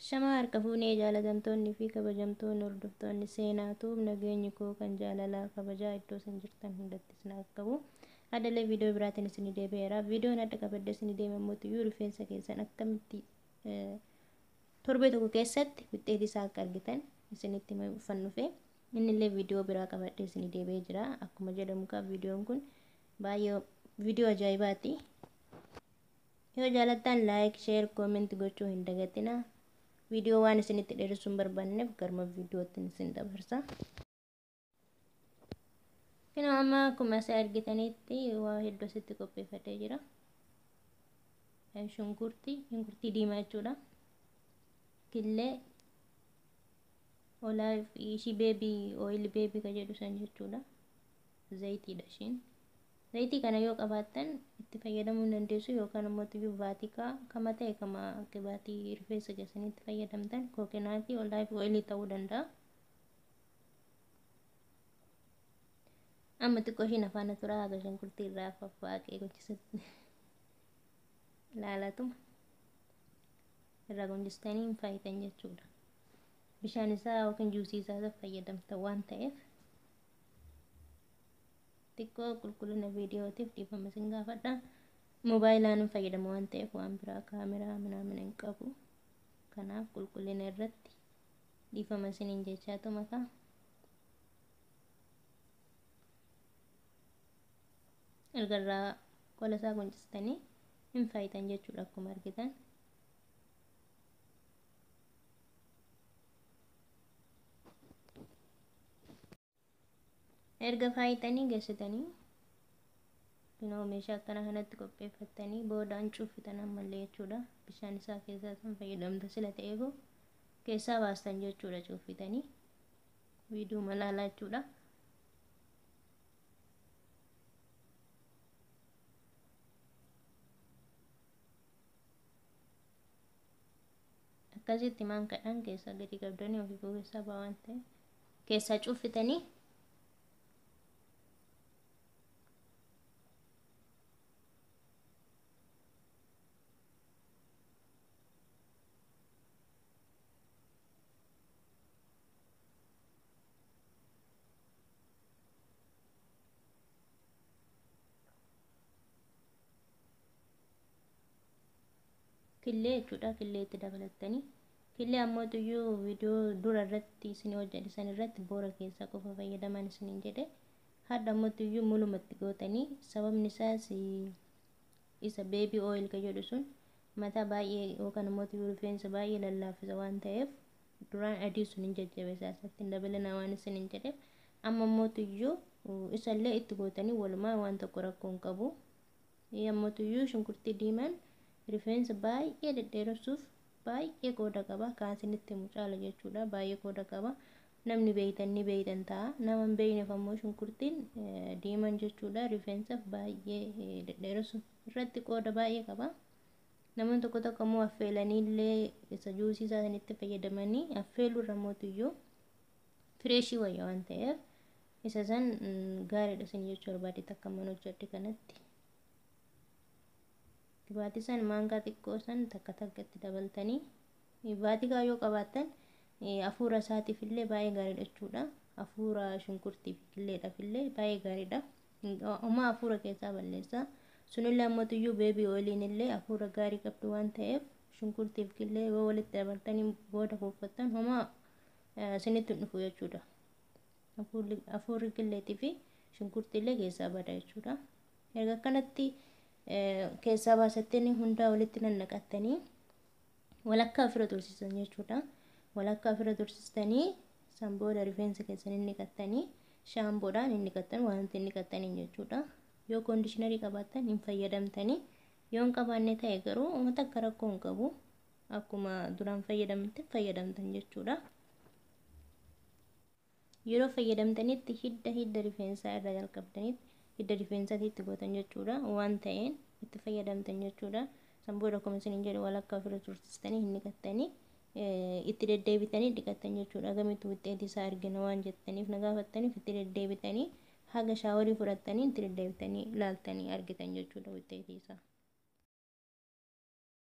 Shama harka fuunee jaalatamtoonni fi kabajamtoonni hordoftoonni seenaatuuf nageenyi koo kan jaalalaa kabajaa iddoo isin jirtan hundatti isin qabu. Adalee viidiyoo biraatiin isin deebi'eera. Viidiyoon adda qabadde isin deemamuutu rifeensa keessan akkamitti torbee tokko keessatti wixxeetii isaa akka argitan isinitti fannufe. Innillee viidiyoo biraa qabadde isin deebi'ee jira. Akkuma jedhamu ka viidiyoon kun baay'ee viidiyoo ajaa'ibaati. Yoo jaalattan laayik, sheer, kooment gochuu hin dagatinaa. Video waan isinitti dheeressuun barbaanneef garuma viidiyootti isin dabarsa. Kana amma akkuma isin argitanitti waa hedduu asitti qopheeffatee jira. Shunkurtii diimaa jechuudha. Killee olaayif ishii beebii ooyil beebii ka jedhu san jechuudha. Zayitiidha ishiin. Zayitii kana yoo qabaattan itti fayyadamuu dandeessu yookaan immoo tuyyuu vaatikaa kama ta'e kama qibaatii rifeensa keessanii itti fayyadamtan kookinaatii olaayif ooyilii ta'uu danda'a. Amma xiqqoo ishiin afaan turaa haga shunkurtii irraa faffaaqee gochisutti ilaalatuma irraa gonjistanii hin faayitan jechuudha. Bishaan isaa yookiin juusii isaa fayyadamta waan ta'eef xiqqoo qulqullina viidiyootiif dhiifama isin gaafadha. Moobaayilaan fayyadamu waan ta'eef waan biraa kaameraa minaamin hin qabu. Kanaaf qulqullina irratti dhiifama isiniin jechaatu makaa. Ergarraa qola isaa gonjistanii hin faayitan jechuudha akkuma argitan. Erga faayitanii geessitanii meeshaa akkana kanatti qopheeffattanii boodaan cuufitan ammallee jechuudha. Bishaan isaa keessaa san fayyadamta sila ta'eef keessaa baastan jechuudha cuufitanii viidiyoo malaalaa jechuudha. Akkasitti maankaadhaan keessaa gadi qabdanii ofii keessaa waan ta'e keessaa cuufitanii killee jechuudha. Killee itti dabalattanii killee ammoo tuyyuu viidiyoo dura irratti isin hojjetan irratti boora keessaa qofa fayyadaman isiniin jedhe hadda ammoo tuyyuu mulumatti gootanii sababni isaas isa beebii ooyil ka jedhu sun mataa baay'ee yookaan ammoo tuyyuu rifeensa baay'ee lallaafisa waan ta'eef duraan adii sun hin jajjabeessaa isatti dabalana waan isiniin jedheef amma ammoo tuyyuu isallee itti gootanii walumaa waan tokko rakkoo hin qabu. Ammoo tuyyuu shunkurtii diimaan rifeensa baay'ee dhedheeressuuf baay'ee qooda qaba. Kaasinitti mucaala jechuudha. Baay'ee qooda qaba. Namni beeytan ta'a. Nama hin beeyneef ammoo shunkurtiin diimaan jechuudha rifeensaaf baay'ee dhedheeressuuf irratti qooda baay'ee qaba. Namoonni tokko tokko ammoo affeelaniillee isa juusii isaan itti fayyadamanii affeeluu irra mootiyyuu fireeshii wayya waan ta'eef isa san gaariidha isin jechuu barbaade takka mana hojjedhe kanatti. Vaatisan maangaa xiqqoo san takka takkatti dabaltanii vaatikaa yoo qabaattan afuura isaatiif illee baay'ee gaariidha jechuudha. Afuura shunkurtii fi killeedhaaf illee baay'ee gaariidha. Amma afuura keessaa balleessa. Sunillee ammoo tuyyuu beebii ooyiliin illee afuura gaarii qabdu waan ta'eef shunkurtii fi killee yoo walitti dabaltanii booda kuufattan homaa isinitti dhufu jechuudha. Afuurri killeetii fi shunkurtii illee keessaa bada jechuudha. Erga kanatti keessaa baasattanii hundaa walitti nannaqattanii walakkaa ofirra tursiisan jechuudha. Walakkaa ofirra tursistanii san booda rifeensa keessan inni qattanii shaamboodhaan inni qattan wanti inni qattaniin jechuudha. Yoo koondishinarii qabaattan hin fayyadamtanii yoo hin qabaanne ta'e garuu uummata akka rakkoo hin qabu akkuma duraan fayyadamte fayyadamtan jechuudha. Yeroo fayyadamtanitti hidda rifeensaa irra jalqabdanitti hidda rifeensaatti itti gootan jechuudha. Waan ta'een itti fayyadamtan jechuudha. San booda akkuma isin jedhu walakkaa ofirra tursistanii hin dhiqattanii itti deddeebitanii dhiqattan jechuudha. Gamitti wixxeetii isaa argina waan jettaniif na gaafattaniif itti deddeebitanii haga shaaworii fudhattanii itti deddeebitanii ilaaltanii argitan jechuudha wixxeetii isaa.